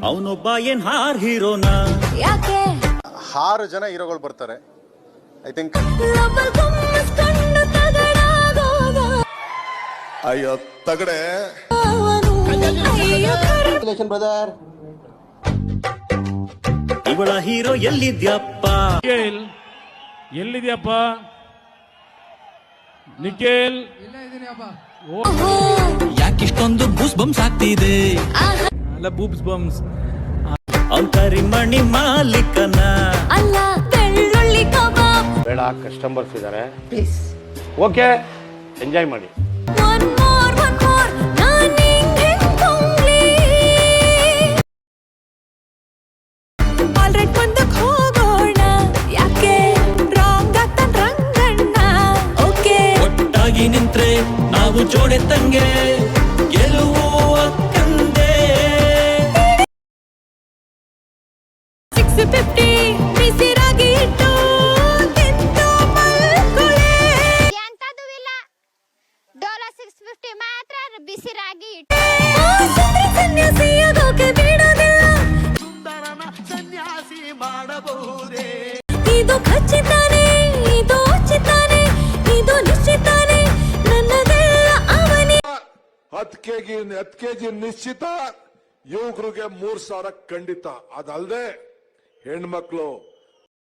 ಅವನೊಬ್ಬ ಏನ್ ಹಾರ್ ಹೀರೋನಾ? ಯಾಕೆ 6 ಜನ ಹೀರೋಗಳು ಬರ್ತಾರೆ ಐ ಥಿಂಕ್. ಅಯ್ಯೋ ತಗಡೆ ಬ್ರದರ್. ಇವಳ ಹೀರೋ ಎಲ್ಲಿದ್ಯಪ್ಪ? ಎಲ್ಲಿದ್ಯಪ್ಪ ನಿಖಿಲ್? ಯಾಕಿಷ್ಟೊಂದು ಬೂಸ್ ಬಂಪ್ಸ್ ಆಗ್ತಿದೆ? ಅಲ್ಲ ಬೂಬ್ಸ್ ಬಂಪ್ಸ್. ಅವ್ನ್ ಕರಿಮಣಿ ಮಾಲೀಕನ ಅಲ್ಲ ಬೆಳ್ಳುಳ್ಳಿ ಕಬಾಬ್. ಬೇಡ, ಕಸ್ಟಮರ್ಸ್ ಇದ್ದಾರೆ, ಪ್ಲೀಸ್. ಓಕೆ, ಎಂಜಾಯ್ ಮಾಡಿ. ಒನ್ ಮೋರ್ ನಾನ್ ನಿಂಗೆ ಕೊಂಗ್ಲಿ. ಆಲ್ರೈಟ್ ಮುಂದಕ್ಕೆ ಹೋಗೋಣ, ಯಾಕೆ ರಾಂಗ್ ಆಗ್ತಾನ್ ರಂಗಣ್ಣ. ಓಕೆ ಒಟ್ಟಾಗಿ ನಿಂತ್ರೆ ನಾವು ಜೋಡೆ ತಂಗೆ, ಗೆಲುವು ಅಕ್ಕಂದೆ. 650 ಬಿಸಿರಾಗಿ ಇಟ್ಟು ತಿಂದು ಮಲ್ಕೊಳ್ಳೆ. ಎಂತದೂ ಇಲ್ಲ, ಡೋಲೋ 650 ಮಾತ್ರ ಬಿಸಿರಾಗಿ ಇಟ್ಟು. ಸನ್ಯಾಸಿಯಾಗೋಕೆ ಬಿಡೋದಿಲ್ಲ. ಸನ್ಯಾಸಿ ಮಾಡಬಹುದೇ? ಇದು ಖಚಿತಾನೆ, ಇದು ಉಚಿತಾನೆ, ಇದು ನಿಶ್ಚಿತಾನೆ, ನನ್ನದೆಲ್ಲ ಅವನೇ. 10 ಕೆಜಿ ನಿಶ್ಚಿತ, ಯುವಕರಿಗೆ 3,000 ಖಂಡಿತ. ಅದಲ್ಲದೆ ಹೆಣ್ಮಕ್ಳು